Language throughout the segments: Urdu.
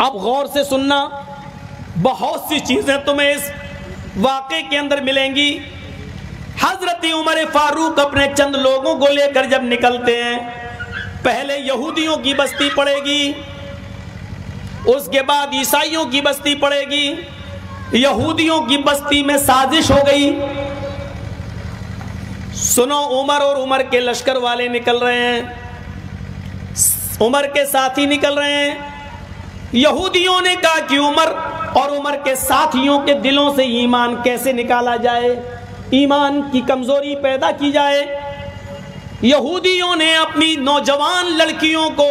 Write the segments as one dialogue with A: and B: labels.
A: اب غور سے سننا، بہت سی چیزیں تمہیں اس واقعے کے اندر ملیں گی۔ حضرت عمر فاروق اپنے چند لوگوں کو لے کر جب نکلتے ہیں، پہلے یہودیوں کی بستی پڑے گی، اس کے بعد عیسائیوں کی بستی پڑے گی۔ یہودیوں کی بستی میں سازش ہو گئی۔ سنو، عمر اور عمر کے لشکر والے نکل رہے ہیں، عمر کے ساتھی نکل رہے ہیں۔ یہودیوں نے کہا کہ عمر اور عمر کے ساتھیوں کے دلوں سے ایمان کیسے نکالا جائے، ایمان کی کمزوری پیدا کی جائے۔ یہودیوں نے اپنی نوجوان لڑکیوں کو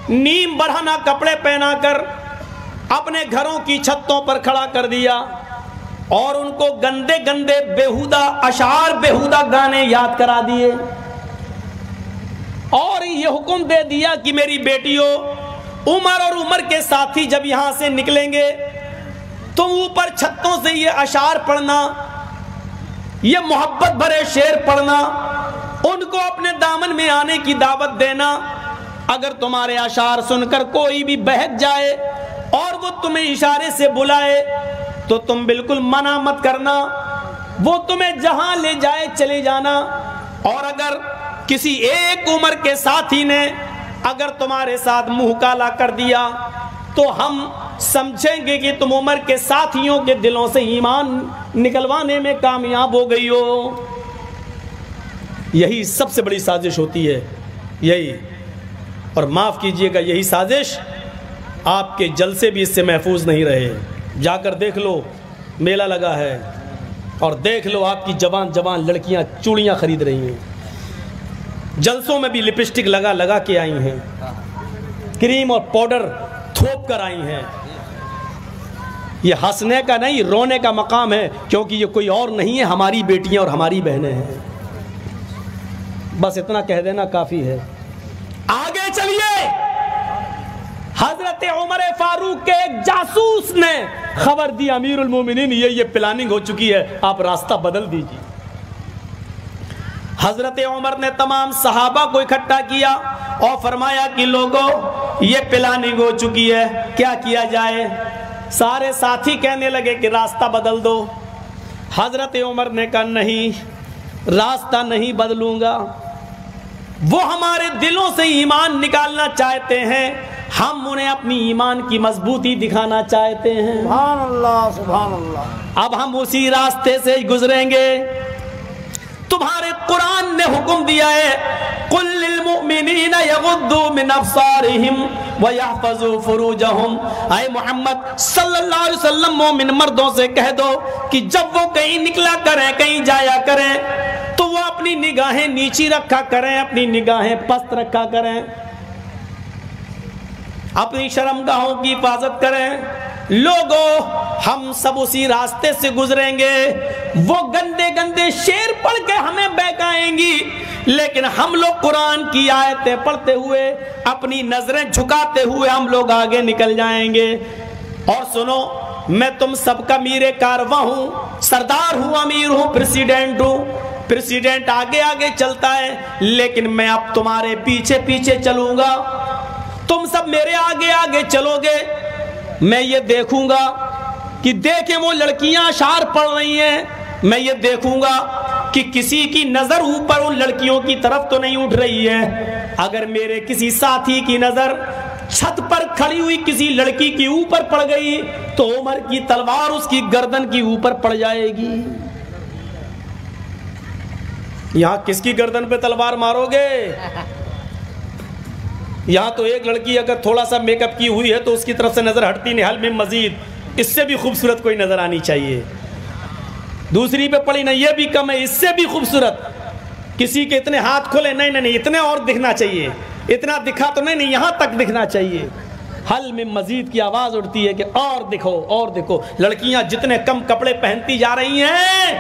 A: نیم بڑھانا کپڑے پہنا کر اپنے گھروں کی چھتوں پر کھڑا کر دیا اور ان کو گندے گندے بیہودہ اشعار، بیہودہ گانے یاد کرا دیے، اور یہ حکم دے دیا کہ میری بیٹیوں، عمر اور عمر کے ساتھی جب یہاں سے نکلیں گے تم اوپر چھتوں سے یہ اشعار پڑھنا، یہ محبت بھرے شعر پڑھنا، ان کو اپنے دامن میں آنے کی دعوت دینا۔ اگر تمہارے اشعار سن کر کوئی بھی بہک جائے اور وہ تمہیں اشارے سے بلائے تو تم بالکل منع مت کرنا، وہ تمہیں جہاں لے جائے چلے جانا۔ اور اگر کسی ایک عمر کے ساتھی نے اگر تمہارے ساتھ منہ کالا کر دیا تو ہم سمجھیں گے کہ تم عمر کے ساتھیوں کے دلوں سے ایمان نکلوانے میں کامیاب ہو گئی ہو۔ یہی سب سے بڑی سازش ہوتی ہے، یہی، اور معاف کیجئے گا یہی سازش آپ کے جلسے بھی اس سے محفوظ نہیں رہے۔ جا کر دیکھ لو، میلہ لگا ہے، اور دیکھ لو آپ کی جوان جوان لڑکیاں چوڑیاں خرید رہی ہیں، جلسوں میں بھی لپسٹک لگا لگا کے آئی ہیں، کریم اور پاؤڈر تھوپ کر آئی ہیں۔ یہ ہنسنے کا نہیں، رونے کا مقام ہے، کیونکہ یہ کوئی اور نہیں ہے، ہماری بیٹیاں اور ہماری بہنیں ہیں۔ بس اتنا کہہ دینا کافی ہے۔ آگے چلیے، حضرت عمر فاروق کے ایک جاسوس نے خبر دی امیر المومنین یہ پلاننگ ہو چکی ہے، آپ راستہ بدل دیجیے۔ حضرت عمر نے تمام صحابہ کو اکٹھا کیا اور فرمایا کہ لوگوں، یہ پلاننگ ہو چکی ہے، کیا کیا جائے؟ سارے ساتھی کہنے لگے کہ راستہ بدل دو۔ حضرت عمر نے کہا نہیں، راستہ نہیں بدلوں گا، وہ ہمارے دلوں سے ایمان نکالنا چاہتے ہیں، ہم انہیں اپنی ایمان کی مضبوطی دکھانا چاہتے ہیں۔
B: سبحان اللہ، سبحان اللہ۔
A: اب ہم اسی راستے سے گزریں گے۔ تمہارے قرآن نے حکم دیا ہے، قل للمؤمنین یغضوا من ابصارہم ویحفظوا فروجہم۔ اے محمد صلی اللہ علیہ وسلم، مومن مردوں سے کہہ دو کہ جب وہ کہیں نکلا کریں، کہیں جایا کریں، تو وہ اپنی نگاہیں نیچی رکھا کریں، اپنی نگاہیں پست رکھا کریں، اپنی شرمگاہوں کی حفاظت کریں۔ لوگوں، ہم سب اسی راستے سے گزریں گے، وہ گندے گندے شعر پڑھ کے ہمیں بہکائیں گی، لیکن ہم لوگ قرآن کی آیتیں پڑھتے ہوئے، اپنی نظریں جھکاتے ہوئے ہم لوگ آگے نکل جائیں گے۔ اور سنو، میں تم سب کا امیر کارواں ہوں، سردار ہوں، امیر ہوں، پریسیڈنٹ ہوں۔ پریسیڈنٹ آگے آگے چلتا ہے، لیکن میں اب تمہارے پیچھے پیچھے چلوں گا، تم سب میرے آگے آگے چلو گے۔ میں یہ دیکھوں گا کہ دیکھیں وہ لڑکیاں اشعار پڑھ رہی ہیں، میں یہ دیکھوں گا کہ کسی کی نظر اوپر ان لڑکیوں کی طرف تو نہیں اٹھ رہی ہے۔ اگر میرے کسی ساتھی کی نظر چھت پر کھڑی ہوئی کسی لڑکی کی اوپر پڑ گئی تو عمر کی تلوار اس کی گردن کی اوپر پڑ جائے گی۔ یہاں کس کی گردن پہ تلوار مارو گے؟ یہاں تو ایک لڑکی اگر تھوڑا سا میک اپ کی ہوئی ہے تو اس کی طرف سے نظر ہٹتی نہیں، حل میں مزید اس سے بھی خوبصورت کوئی نظر آنی چاہیے۔ دوسری پہ پڑی نہیں، یہ بھی کم ہے، اس سے بھی خوبصورت۔ کسی کے اتنے ہاتھ کھولے، نہیں نہیں نہیں، اتنے اور دکھنا چاہیے، اتنا دکھا تو نہیں نہیں، یہاں تک دکھنا چاہیے۔ حل میں مزید کی آواز اٹھتی ہے کہ اور دکھو اور دکھو۔ لڑکیاں جتنے کم کپڑے پہنتی جا رہی ہیں،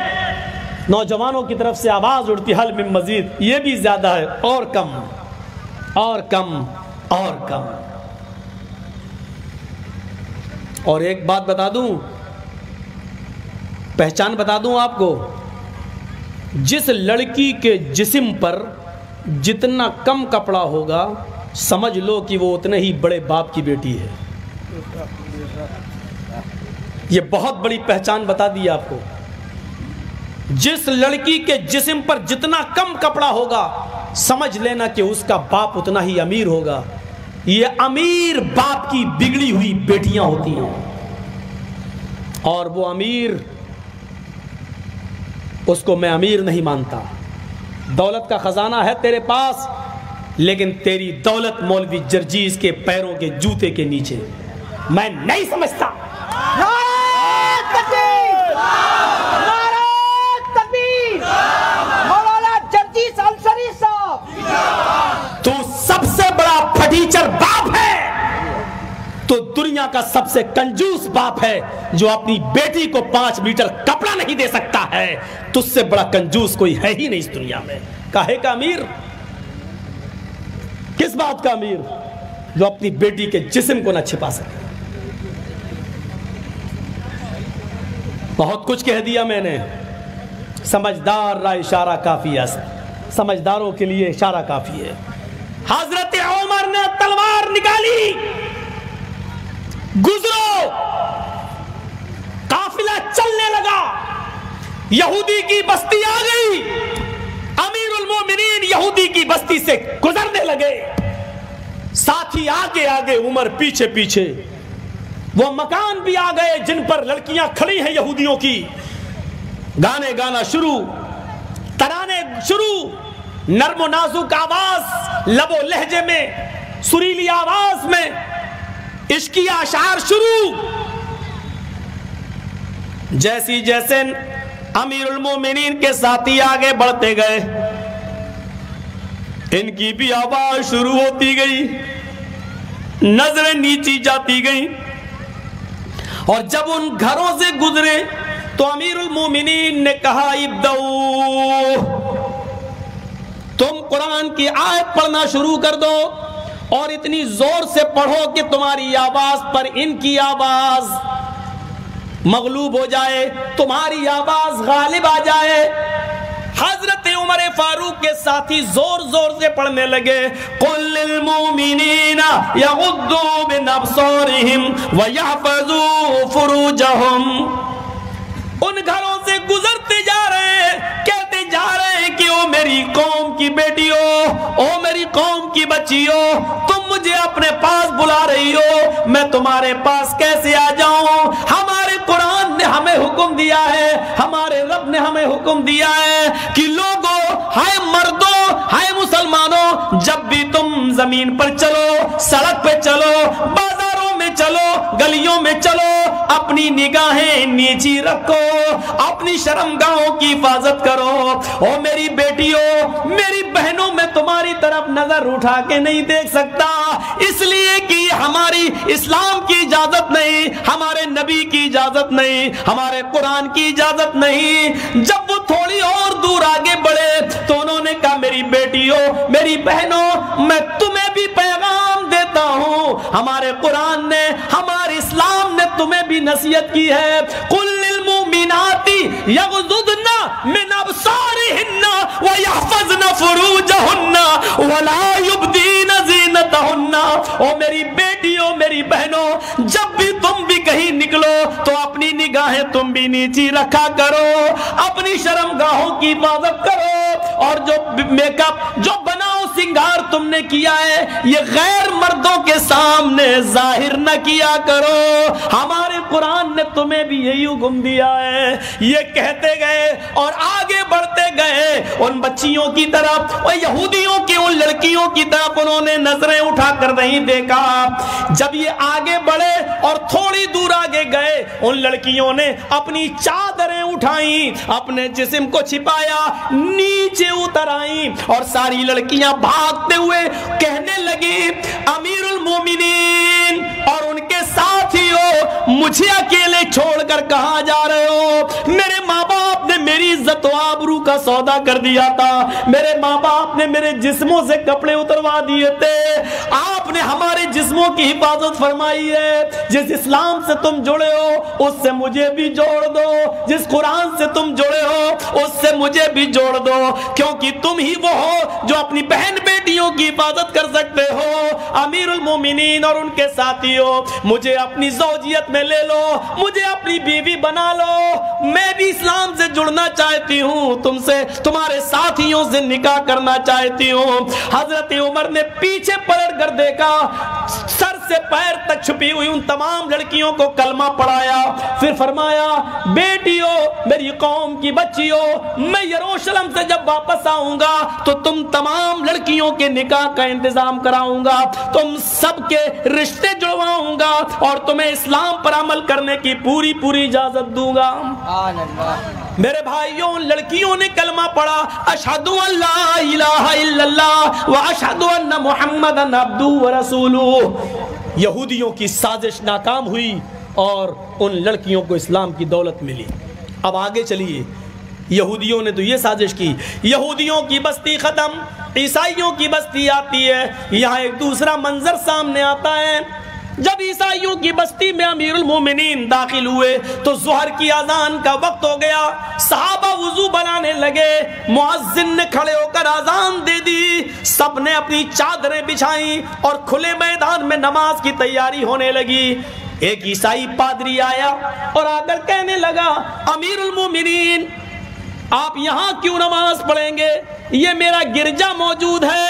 A: نوجوانوں کی طرف سے آواز اٹھتی، حل میں مزید، یہ بھی زیادہ ہے، اور کم اور کم اور کم۔ اور ایک بات بتا دوں، پہچان بتا دوں آپ کو، جس لڑکی کے جسم پر جتنا کم کپڑا ہوگا، سمجھ لو کہ وہ اتنے ہی بڑے باپ کی بیٹی ہے۔ یہ بہت بڑی پہچان بتا دی آپ کو. جس لڑکی کے جسم پر جتنا کم کپڑا ہوگا سمجھ لینا کہ اس کا باپ اتنا ہی امیر ہوگا. یہ امیر باپ کی بگڑی ہوئی بیٹیاں ہوتی ہیں اور وہ امیر، اس کو میں امیر نہیں مانتا. دولت کا خزانہ ہے تیرے پاس لیکن تیری دولت مولوی جرجیز کے پیروں کے جوتے کے نیچے. میں نہیں سمجھتا.
B: مولانا جرجیز انصاری صاحب،
A: تو سب سے بڑا پھٹیچر باپ ہے، تو دنیا کا سب سے کنجوس باپ ہے جو اپنی بیٹی کو 5 میٹر کپڑا نہیں دے سکتا ہے. تجھ سے بڑا کنجوس کوئی ہے ہی نہیں اس دنیا میں. کاہے کا امیر؟ کس بات کا امیر؟ جو اپنی بیٹی کے جسم کو نہ چھپا سکے. بہت کچھ کہہ دیا میں نے. سمجھدار را اشارہ کافی ہے، سمجھداروں کے لیے اشارہ کافی ہے. حضرت عمر نے تلوار نکالی، گزرو، قافلہ چلنے لگا، یہودی کی بستی آ گئی. امیر المومنین یہودی کی بستی سے گزرنے لگے، ساتھی آگے آگے، عمر پیچھے پیچھے. وہ مکان بھی آ گئے جن پر لڑکیاں کھڑی ہیں یہودیوں کی. گانے گانا شروع، ترانے شروع، نرم و نازک آواز، لب و لہجے میں، سریلی آواز میں عشقی اشعار شروع. جیسی جیسے امیر المومنین کے ساتھی آگے بڑھتے گئے ان کی بھی آواز شروع ہوتی گئی، نظریں نیچی جاتی گئیں. اور جب ان گھروں سے گزرے تو امیر المومنین نے کہا ابدؤ، تم قرآن کی آیت پڑھنا شروع کر دو اور اتنی زور سے پڑھو کہ تمہاری آواز پر ان کی آواز مغلوب ہو جائے، تمہاری آواز غالب آ جائے. حضرت عمر فاروق کے ساتھی زور زور سے پڑھنے لگے، قل للمؤمنین یغضوا من ابصارهم ویحفظوا فروجهم. ان گھروں سے گزرتے جا رہے ہیں، کہتے جا رہے ہیں کہ او میری قوم کی بیٹیوں، او میری قوم کی بچیوں، تم مجھے اپنے پاس بلا رہی ہو، میں تمہارے پاس کیسے آ جاؤں؟ ہمارے قرآن نے ہمیں حکم دیا ہے، ہمارے رب نے ہمیں حکم دیا ہے کہ لوگوں، ہائے مردوں، ہائے مسلمانوں، جب بھی تم زمین پر چلو، سڑک پہ چلو، بازاروں میں چلو، گلیوں میں چلو، اپنی نگاہیں نیچی رکھو، اپنی شرمگاہوں کی حفاظت کرو. او میری بیٹیوں، میری بہنوں، میں تمہاری طرف نظر اٹھا کے نہیں دیکھ سکتا، اس لیے کہ ہماری اسلام کی اجازت نہیں، ہمارے نبی کی اجازت نہیں، ہمارے قرآن کی اجازت نہیں. جب وہ تھوڑی اور دور آگے بڑھے تو انہوں نے کہا میری بیٹیوں، میری بہنوں، میں تمہیں بھی پیغام دیتا ہوں، ہمارے قرآن نے، ہمارے اسلام نے تمہیں بھی نصیحت کی ہے. قل للمؤمنات یغضضن من ابصارهن ويحفظن فروجهن ولا يبدين زینتهن. او میری بیٹیوں، میری بہنوں، جب بھی تم بھی کہیں نکلو تو اپنی نگاہیں تم بھی نیچی رکھا کرو، اپنی شرمگاہوں کی حفاظت کرو، اور جو میک اپ، جو بناؤ سنگار تم نے کیا ہے یہ غیر مردوں کے سامنے ظاہر نہ کیا کرو، ہمارے قرآن نے تمہیں بھی یہی حکم دیا ہے. یہ کہتے گئے اور آگے بڑھتے گئے ان بچیوں کی طرف، اور یہودیوں کی ان لڑکیوں کی طرف انہوں نے نظریں اٹھا کر نہیں دیکھا. جب یہ آگے بڑھے اور تھوڑی دور آگے گئے ان لڑکیوں نے اپنی چادریں اٹھائیں، اپنے جسم کو چھپایا، نیچے اتر آئیں اور ساری لڑکیاں بھاگتے ہوئے کہنے لگی امیر المومنین اور ان کے ساتھیوں، مجھے اکیلے چھوڑ کر کہاں جا رہے ہو؟ میرے ماں باپ نے میری عزت و آبرو کا سودا کر دیا تھا، میرے ماں باپ نے میرے جسموں سے کپڑے اتروا دیے تھے، آپ نے ہمارے جسموں کی حفاظت فرمائی ہے. جس اسلام سے تم جڑے ہو اس سے مجھے بھی جوڑ دو، جس قرآن سے تم جڑے ہو اس سے مجھے بھی جوڑ دو، کیونکہ تم ہی وہ ہو جو اپنی بہن بیٹی بیٹیوں کی حفاظت کر سکتے ہو امیر المومنین اور ان کے ساتھیوں مجھے اپنی زوجیت میں لے لو, مجھے اپنی بیوی بنا لو, میں بھی اسلام سے جڑنا چاہتی ہوں, تم سے تمہارے ساتھیوں سے نکاح کرنا چاہتی ہوں. حضرت عمر نے پیچھے پلٹ کر دیکھا, سر سے پیر تک چھپی ہوئی ان تمام لڑکیوں کو کلمہ پڑھایا, پھر فرمایا بیٹیوں میری قوم کی بچیوں, میں یروشلم سے جب واپس آؤں گا تو تم تمام لڑکیوں کے نکاح کا انتظام کراؤں گا, تم سب کے رشتے جڑواؤں گا اور تمہیں اسلام پر عمل کرنے کی پوری پوری اجازت دوں گا. میرے بھائیوں ان لڑکیوں نے کلمہ پڑھا, اشہد ان لا الہ الا اللہ واشہد ان محمدن عبدہ ورسولہ. یہودیوں کی سازش ناکام ہوئی اور ان لڑکیوں کو اسلام کی دولت ملی. اب آگے چلیے, یہودیوں نے تو یہ سازش کی, یہودیوں کی بستی ختم, عیسائیوں کی بستی آتی ہے. یہاں ایک دوسرا منظر سامنے آتا ہے. جب عیسائیوں کی بستی میں امیر المومنین داخل ہوئے تو ظہر کی اذان کا وقت ہو گیا. صحابہ وضو بنانے لگے, مؤذن نے کھڑے ہو کر اذان دے دی, سب نے اپنی چادریں بچھائیں اور کھلے میدان میں نماز کی تیاری ہونے لگی. ایک عیسائی پادری آیا اور آ کر کہنے لگا امیر المومنین آپ یہاں کیوں نماز پڑھیں گے, یہ میرا گرجا موجود ہے,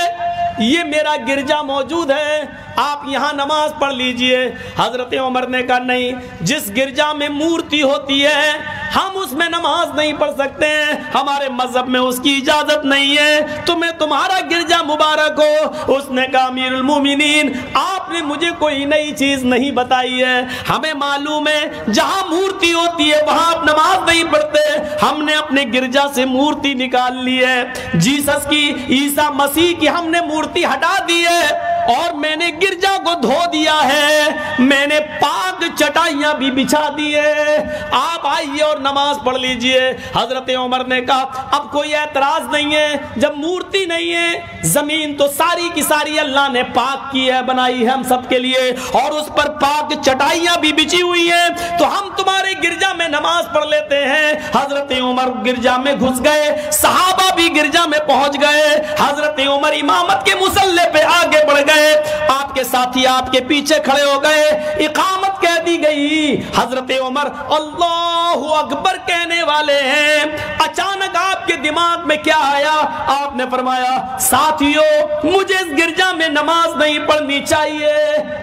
A: یہ میرا گرجا موجود ہے, آپ یہاں نماز پڑھ لیجئے. حضرت عمر نے کہا نہیں, جس گرجا میں مورتی ہوتی ہے ہم اس میں نماز نہیں پڑھ سکتے ہیں, ہمارے مذہب میں اس کی اجازت نہیں ہے, تمہیں تمہارا گرجا مبارک ہو. اس نے کہا امیر المومنین آپ نے مجھے کوئی نئی چیز نہیں بتائی ہے, ہمیں معلوم ہے جہاں مورتی ہوتی ہے وہاں آپ نماز نہیں پڑھتے, ہم نے اپنے گرجا سے مورتی نکال لی ہے, جیسس کی عیسیٰ مسیح کی ہم نے مورتی ہٹا دی ہے اور میں نے گرجا کو دھو دیا ہے, میں نے پاک چٹائیاں بھی بچھا دی ہے, آپ آئیے اور نماز پڑھ لیجئے. حضرت عمر نے کہا اب کوئی اعتراض نہیں ہے, جب مورتی نہیں ہے زمین تو ساری کی ساری اللہ نے پاک کی ہے, بنائی ہے ہم سب کے لیے, اور اس پر پاک چٹائیاں بھی بچھی ہوئی ہیں, تو ہم تمہارے گرجا میں نماز پڑھ لیتے ہیں. حضرت عمر گرجا میں گھس گئے, صحابہ بھی گرجا میں پہنچ گئے. حضرت عمر امامت کے مصلی پہ آگے بڑھ گئے, آپ کے ساتھی آپ کے پیچھے کھڑے ہو گئے, اقامت کہہ دی گئی. حضرت عمر اللہ اکبر کہنے والے ہیں, اچانک آپ کے دماغ میں کیا آیا, آپ نے فرمایا ساتھیو مجھے اس گرجا میں نماز نہیں پڑھنی چاہیے,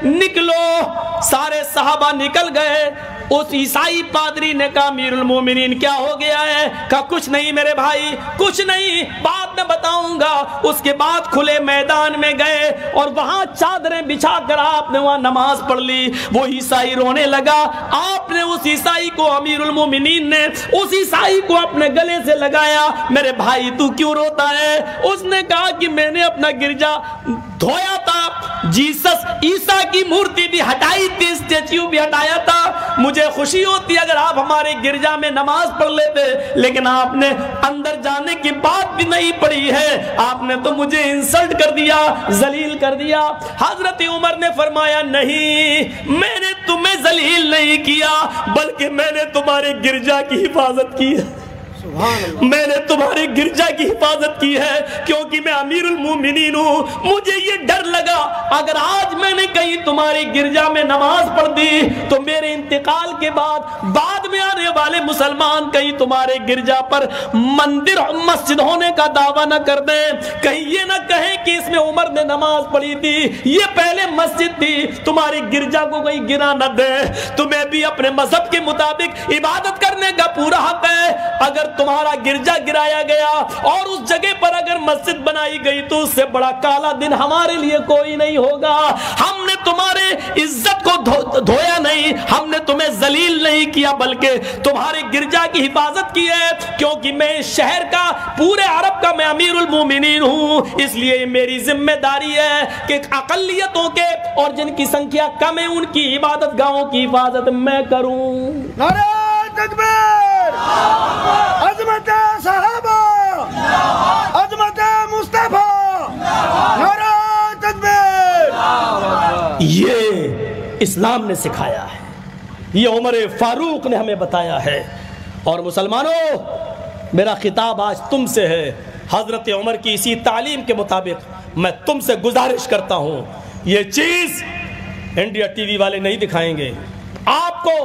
A: نکلو. سارے صحابہ نکل گئے. اس عیسائی پادری نے کہا امیر المومنین کیا ہو گیا ہے, کہا کچھ نہیں میرے بھائی, کچھ نہیں, بعد میں بتاؤں گا. اس کے بعد کھلے میدان میں گئے اور وہاں چادریں بچھا کر آپ نے وہاں نماز پڑھ لی. وہ عیسائی رونے لگا, آپ نے اس عیسائی کو, امیر المومنین نے اس عیسائی کو اپنے گلے سے لگایا, میرے بھائی تو کیوں روتا ہے. اس نے کہا کہ میں نے اپنا گرجا دھویا تھا, جیسس عیسیٰ کی مورتی بھی ہٹائی تھی, اسٹیچیو بھی ہٹایا تھا, مجھے خوشی ہوتی اگر آپ ہمارے گرجا میں نماز پڑھ لیتے, لیکن آپ نے اندر جانے کی بات بھی نہیں پڑھی ہے, آپ نے تو مجھے انسلٹ کر دیا, ذلیل کر دیا. حضرت عمر نے فرمایا نہیں, میں نے تمہیں ذلیل نہیں کیا بلکہ میں نے تمہارے گرجا کی حفاظت کی ہے, میں نے تمہارے گرجا کی حفاظت کی ہے, کیونکہ میں امیر المومنین ہوں. مجھے یہ ڈر لگا اگر آج میں نے کہیں تمہاری گرجا میں نماز پڑھ دی تو میرے انتقال کے بعد میں آنے والے مسلمان کہیں تمہارے گرجا پر مندر مسجد ہونے کا دعویٰ نہ کر دیں, کہیں یہ نہ کہیں کہ اس میں عمر نے نماز پڑھی تھی, یہ پہلے مسجد تھی, تمہاری گرجا کو کہیں گرا نہ دے. تمہیں بھی اپنے مذہب کے مطابق عبادت کرنے کا پورا حق ہے. اگر تمہارا گرجا گرایا گیا اور اس جگہ پر اگر مسجد بنائی گئی تو اس سے بڑا کالا دن ہمارے لیے کوئی نہیں ہوگا. ہم نے تمہارے عزت کو دھویا نہیں, ہم نے تمہیں ذلیل نہیں کیا بلکہ تمہارے گرجا کی حفاظت کی ہے, کیونکہ میں اس شہر کا, پورے عرب کا میں امیر المومنین ہوں, اس لیے میری ذمہ داری ہے کہ اقلیتوں کے اور جن کی سنکھیا کم ہے ان کی عبادت گاہوں کی حفاظت میں کروں.
B: نعرہ تکبیر, عظمت صحابہ, عظمت مصطفیٰ, نعرہ تکبیر.
A: یہ اسلام نے سکھایا ہے, یہ عمر فاروق نے ہمیں بتایا ہے. اور مسلمانوں میرا خطاب آج تم سے ہے. حضرت عمر کی اسی تعلیم کے مطابق میں تم سے گزارش کرتا ہوں یہ چیز انڈیا ٹی وی والے نہیں دکھائیں گے، آپ کو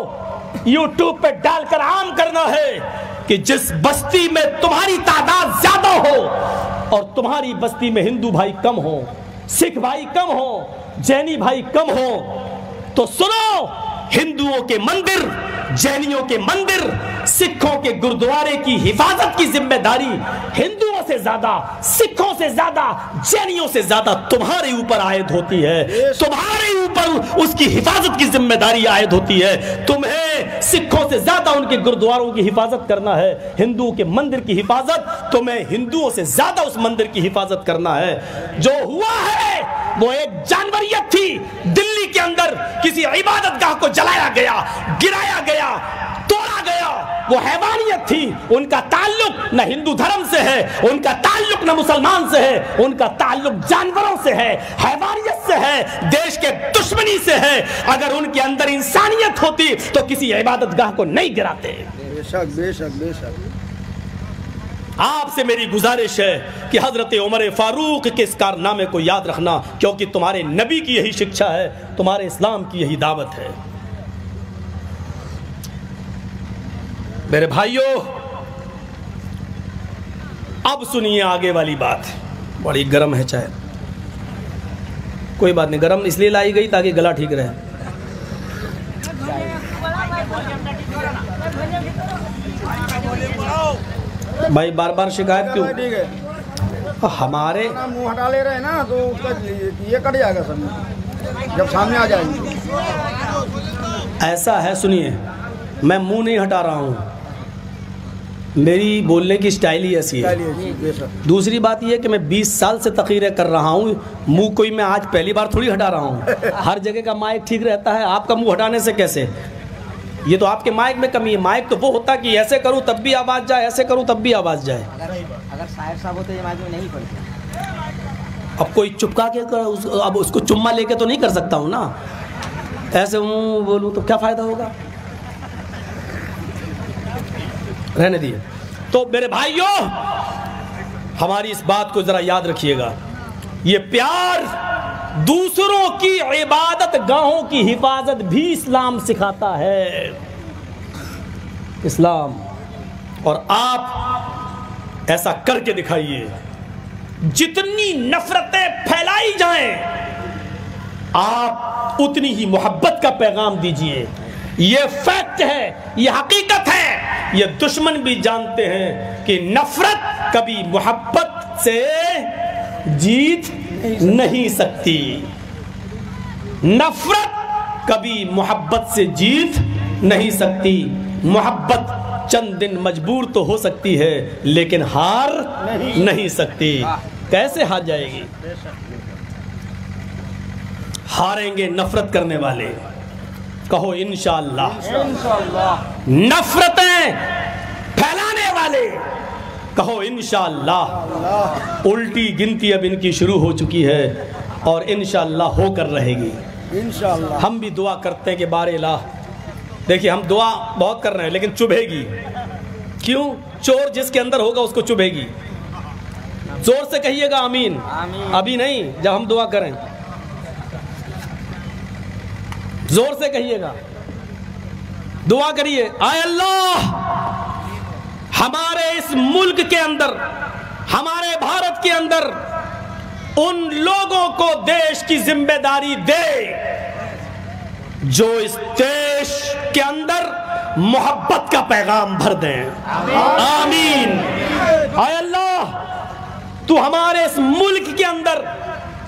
A: یوٹیوب پہ ڈال کر عام کرنا ہے کہ جس بستی میں تمہاری تعداد زیادہ ہو اور تمہاری بستی میں ہندو بھائی کم ہو، سکھ بھائی کم ہو، جینی بھائی کم ہو، تو سنو، ہندوؤں کے مندر، جینیوں کے مندر، سکھوں کے گردوارے کی حفاظت کی ذمہ داری ہندوؤں سے زیادہ، سکھوں سے زیادہ، جینیوں سے زیادہ تمہارے اوپر عائد ہوتی ہے، تمہارے اوپر اس کی حفاظت کی ذمہ داری عائد ہوتی ہے۔ تمہیں سکھوں سے زیادہ ان کے گردواروں کی حفاظت کرنا ہے، ہندوؤں کے مندر کی حفاظت، تمہیں ہندوؤں سے زیادہ اس مندر کی حفاظت کرنا ہے۔ جو ہوا ہے وہ ایک جانوریت تھی، دلی کے اندر کسی عبادت گاہ کو جلایا گیا، گرایا گیا، توڑا گیا، وہ حیوانیت تھی۔ ان کا تعلق نہ ہندو دھرم سے ہے، ان کا تعلق نہ مسلمان سے ہے، ان کا تعلق جانوروں سے ہے، حیوانیت سے ہے، دیش کے دشمنی سے ہے۔ اگر ان کے اندر انسانیت ہوتی تو کسی عبادت گاہ کو نہیں گراتے۔
B: بے شک بے شک بے شک۔
A: آپ سے میری گزارش ہے کہ حضرت عمر فاروق کے اس کارنامے کو یاد رکھنا، کیونکہ تمہارے نبی کی یہی شکشا ہے، تمہارے اسلام کی یہی دعوت ہے۔ میرے بھائیوں، اب سنیے آگے والی بات، بڑی گرم ہے چائے، کوئی بات نہیں، گرم اس لیے لائی گئی تاکہ گلا ٹھیک رہے۔ بھائی بار بار شکایت کیوں؟
B: ٹھیک ہے،
A: ہمارے
B: منہ ہٹا لے رہے ہیں نا تو اس کا یہ کٹ جائے گا سب جب سامنے آ جائیں گے۔
A: ایسا ہے، سنیے، میں منہ نہیں ہٹا رہا ہوں، میری بولنے کی سٹائل ہی ایسی ہے۔ دوسری بات یہ کہ میں 20 سال سے تقریریں کر رہا ہوں، منہ کوئی میں آج پہلی بار تھوڑی ہٹا رہا ہوں، ہر جگہ کا مائک ٹھیک رہتا ہے، آپ کا منہ ہٹانے سے کیسے؟ یہ تو آپ کے مائک میں کمی ہے، مائک تو وہ ہوتا کہ ایسے کروں تب بھی آواز جائے، ایسے کروں تب بھی آواز جائے۔
C: اگر صاحب صاحب ہوتے یہ مائک میں نہیں پڑتے۔
A: اب کوئی چپکا کے اب اس کو چمہ لے کے تو نہیں کر سکتا ہوں نا، ایسے منہ بولوں تو کیا فائدہ ہوگا؟ رہنے دیے۔ تو میرے بھائیوں، ہماری اس بات کو ذرا یاد رکھیے گا، یہ پیار، دوسروں کی عبادت گاہوں کی حفاظت بھی اسلام سکھاتا ہے، اسلام۔ اور آپ ایسا کر کے دکھائیے، جتنی نفرتیں پھیلائی جائیں آپ اتنی ہی محبت کا پیغام دیجئے۔ یہ فیکٹ ہے، یہ حقیقت ہے، یہ دشمن بھی جانتے ہیں کہ نفرت کبھی محبت سے جیت نہیں سکتی، نفرت کبھی محبت سے جیت نہیں سکتی۔ محبت چند دن مجبور تو ہو سکتی ہے لیکن ہار نہیں سکتی۔ کیسے ہار جائے گی؟ ہاریں گے نفرت کرنے والے، کہو انشاءاللہ۔ نفرتیں پھیلانے والے، کہو انشاءاللہ۔ الٹی گنتی اب ان کی شروع ہو چکی ہے اور انشاءاللہ ہو کر رہے گی۔
B: انشاءاللہ
A: ہم بھی دعا کرتے ہیں کہ بار الہ، دیکھیے ہم دعا بہت کر رہے ہیں لیکن چبھے گی۔ کیوں؟ چور جس کے اندر ہوگا اس کو چبھے گی۔ زور سے کہیے گا آمین۔ ابھی نہیں، جب ہم دعا کریں زور سے کہیے گا، دعا کریے، اے اللہ ہمارے اس ملک کے اندر، ہمارے بھارت کے اندر ان لوگوں کو دیش کی ذمہ داری دے جو اس دیش کے اندر محبت کا پیغام بھر دیں۔ آمین۔ اے اللہ تو ہمارے اس ملک کے اندر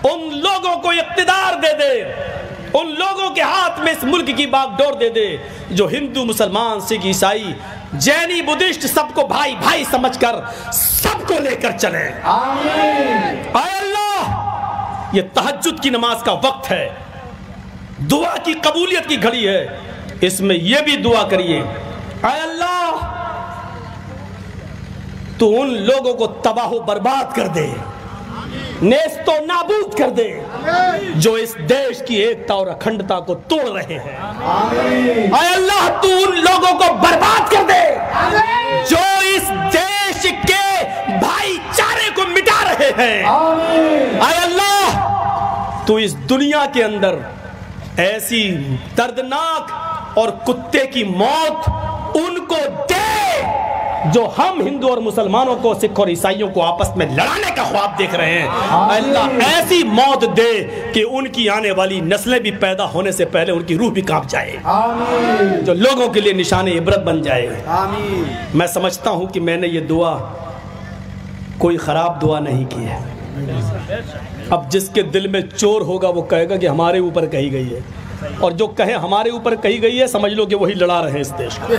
A: ان لوگوں کو اقتدار دے دے، ان لوگوں کے ہاتھ میں اس ملک کی باغ ڈور دے دے جو ہندو، مسلمان، سکھ، عیسائی، جینی، بدھسٹ سب کو بھائی بھائی سمجھ کر سب کو لے کر چلیں۔ آمین۔ اے اللہ یہ تہجد کی نماز کا وقت ہے، دعا کی قبولیت کی گھڑی ہے، اس میں یہ بھی دعا کریے، اے اللہ تو ان لوگوں کو تباہ و برباد کر دے، نیست و نابود کر دے جو اس دیش کی ایکتا اور اکھنڈتا کو توڑ رہے ہیں۔ اے اللہ تو ان لوگوں کو برباد کر دے جو اس دیش کے بھائی چارے کو مٹا رہے ہیں۔ اے اللہ تو اس دنیا کے اندر ایسی دردناک اور کتے کی موت ان کو دے جو ہم ہندو اور مسلمانوں کو، سکھ اور عیسائیوں کو آپس میں لڑانے کا خواب دیکھ رہے ہیں۔ اللہ ایسی موت دے کہ ان کی آنے والی نسلیں بھی پیدا ہونے سے پہلے ان کی روح بھی کانپ جائے، جو لوگوں کے لیے نشان عبرت بن جائے۔ میں سمجھتا ہوں کہ میں نے یہ دعا کوئی خراب دعا نہیں کی ہے۔ اب جس کے دل میں چور ہوگا وہ کہے گا کہ ہمارے اوپر کہی گئی ہے، اور جو کہے ہمارے اوپر کہی گئی ہے سمجھ لو کہ وہی لڑا رہے ہیں اس دیش کو۔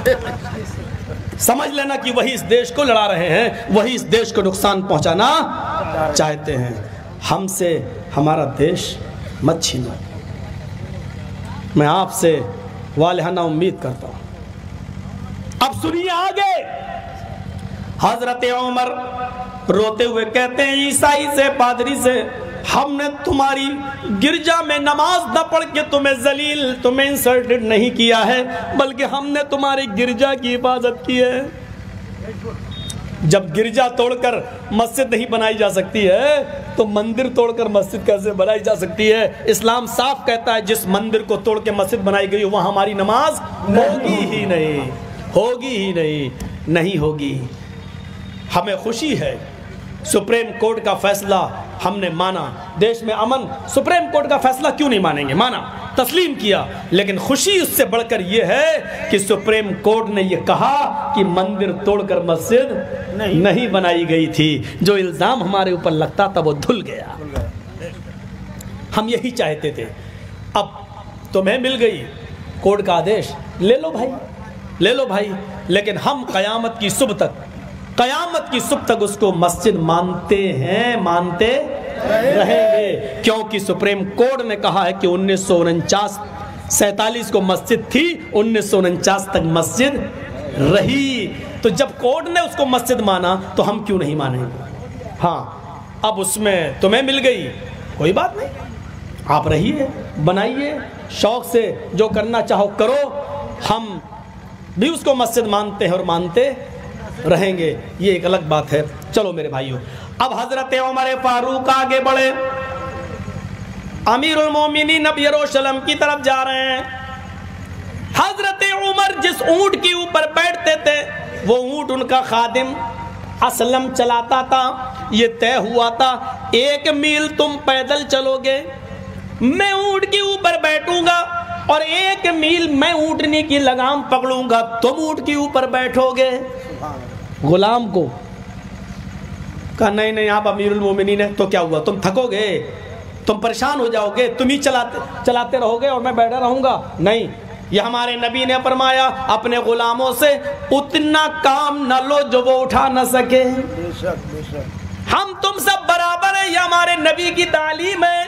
A: سمجھ لینا کہ وہی اس دیش کو لڑا رہے ہیں، وہی اس دیش کو نقصان پہنچانا چاہتے ہیں۔ ہم سے ہمارا دیش مت چھینو، میں آپ سے والہانہ امید کرتا ہوں۔ اب سنیے آگے، حضرت عمر روتے ہوئے کہتے ہیں عیسائی سے، پادری سے، ہم نے تمہاری گرجا میں نماز نہ پڑھ کے تمہیں ذلیل، تمہیں انسلٹڈ نہیں کیا ہے، بلکہ ہم نے تمہاری گرجا کی حفاظت کی ہے۔ جب گرجا توڑ کر مسجد نہیں بنائی جا سکتی ہے تو مندر توڑ کر مسجد کیسے بنائی جا سکتی ہے؟ اسلام صاف کہتا ہے جس مندر کو توڑ کے مسجد بنائی گئی وہاں ہماری نماز ہوگی ہی نہیں، ہوگی ہی نہیں ہوگی۔ ہمیں خوشی ہے سپریم کورٹ کا فیصلہ ہم نے مانا، دیش میں امن، سپریم کورٹ کا فیصلہ کیوں نہیں مانیں گے، مانا، تسلیم کیا، لیکن خوشی اس سے بڑھ کر یہ ہے کہ سپریم کورٹ نے یہ کہا کہ مندر توڑ کر مسجد نہیں بنائی گئی تھی۔ جو الزام ہمارے اوپر لگتا تھا وہ دھل گیا۔ ہم یہی چاہتے تھے، اب تمہیں مل گئی کورٹ کا آدیش، لے لو بھائی، لے لو بھائی، لیکن ہم قیامت کی صبح تک اس کو مسجد مانتے ہیں، مانتے رہیں گے، کیونکہ سپریم کورٹ نے کہا ہے کہ 1947 کو مسجد تھی، 1949 تک مسجد رہی۔ تو جب کورٹ نے اس کو مسجد مانا تو ہم کیوں نہیں مانیں گے؟ ہاں، اب اس میں تمہیں مل گئی، کوئی بات نہیں، آپ رہیے، بنائیے، شوق سے جو کرنا چاہو کرو، ہم بھی اس کو مسجد مانتے ہیں اور مانتے رہیں گے، یہ ایک الگ بات ہے۔ چلو میرے بھائیوں، اب حضرت عمر فاروق آگے بڑھے، امیر المومنین اب یروشلم کی طرف جا رہے ہیں۔ حضرت عمر جس اونٹ کے اوپر بیٹھتے تھے وہ اونٹ ان کا خادم اسلم چلاتا تھا۔ یہ طے ہوا تھا 1 میل تم پیدل چلو گے، میں اونٹ کے اوپر بیٹھوں گا، اور 1 میل میں اونٹنی کی لگام پکڑوں گا، تم اونٹ کے اوپر بیٹھو گے۔ غلام کو کہا نہیں آپ امیر المومنین ہیں، تو کیا ہوا، تم تھکو گے، تم پریشان ہو جاؤ گے، تم ہی چلاتے رہو گے اور میں بیٹھا رہوں گا؟ نہیں، یہ ہمارے نبی نے فرمایا اپنے غلاموں سے اتنا کام نہ لو جو وہ اٹھا نہ سکے۔ ہم تم سب برابر ہیں، یہ ہمارے نبی کی تعلیم ہے۔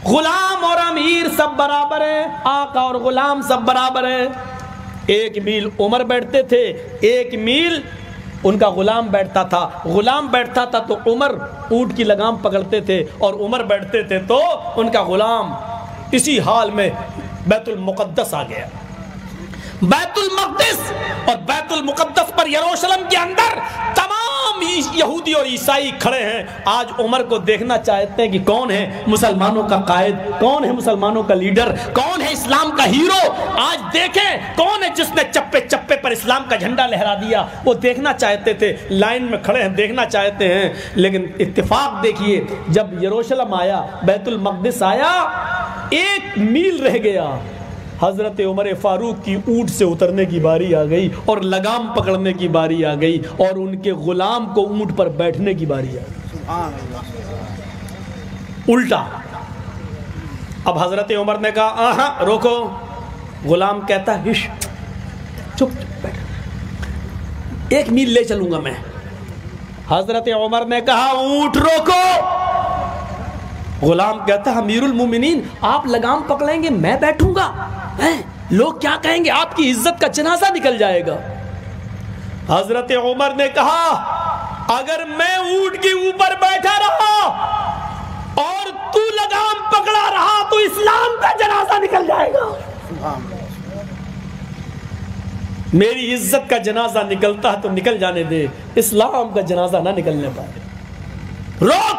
A: غلام اور امیر سب برابر ہیں، آقا اور غلام سب برابر ہیں۔ 1 میل عمر بیٹھتے تھے، 1 میل ان کا غلام بیٹھتا تھا۔ غلام بیٹھتا تھا تو عمر اونٹ کی لگام پکڑتے تھے، اور عمر بیٹھتے تھے تو ان کا غلام۔ اسی حال میں بیت المقدس آ گیا۔ بیت المقدس اور بیت المقدس پر یروشلم کے اندر تمام یہودی اور عیسائی کھڑے ہیں۔ آج عمر کو دیکھنا چاہتے ہیں کہ کون ہے مسلمانوں کا قائد، کون ہے مسلمانوں کا لیڈر، کون ہے اسلام کا ہیرو۔ آج دیکھیں کون ہے جس نے چپے چپے پر اسلام کا جھنڈا لہرا دیا، وہ دیکھنا چاہتے تھے، لائن میں کھڑے ہیں، دیکھنا چاہتے ہیں۔ لیکن اتفاق دیکھیے، جب یروشلم آیا، بیت المقدس آیا، 1 میل رہ گیا، حضرت عمر فاروق کی اونٹ سے اترنے کی باری آ گئی اور لگام پکڑنے کی باری آ گئی، اور ان کے غلام کو اونٹ پر بیٹھنے کی باری آ گئی۔ الٹا۔ اب حضرت عمر نے کہا آہاں روکو، غلام کہتا ہش، چپ بیٹھ، 1 میل لے چلوں گا میں۔ حضرت عمر نے کہا اونٹ روکو۔ غلام کہتا ہے امیر المومنین آپ لگام پکڑیں گے میں بیٹھوں گا، لوگ کیا کہیں گے، آپ کی عزت کا جنازہ نکل جائے گا۔ حضرت عمر نے کہا اگر میں اونٹ کے اوپر بیٹھا رہا اور تو لگام پکڑا رہا تو اسلام کا جنازہ نکل جائے گا۔ میری عزت کا جنازہ نکلتا ہے تو نکل جانے دے، اسلام کا جنازہ نہ نکلنے پائے۔ روک،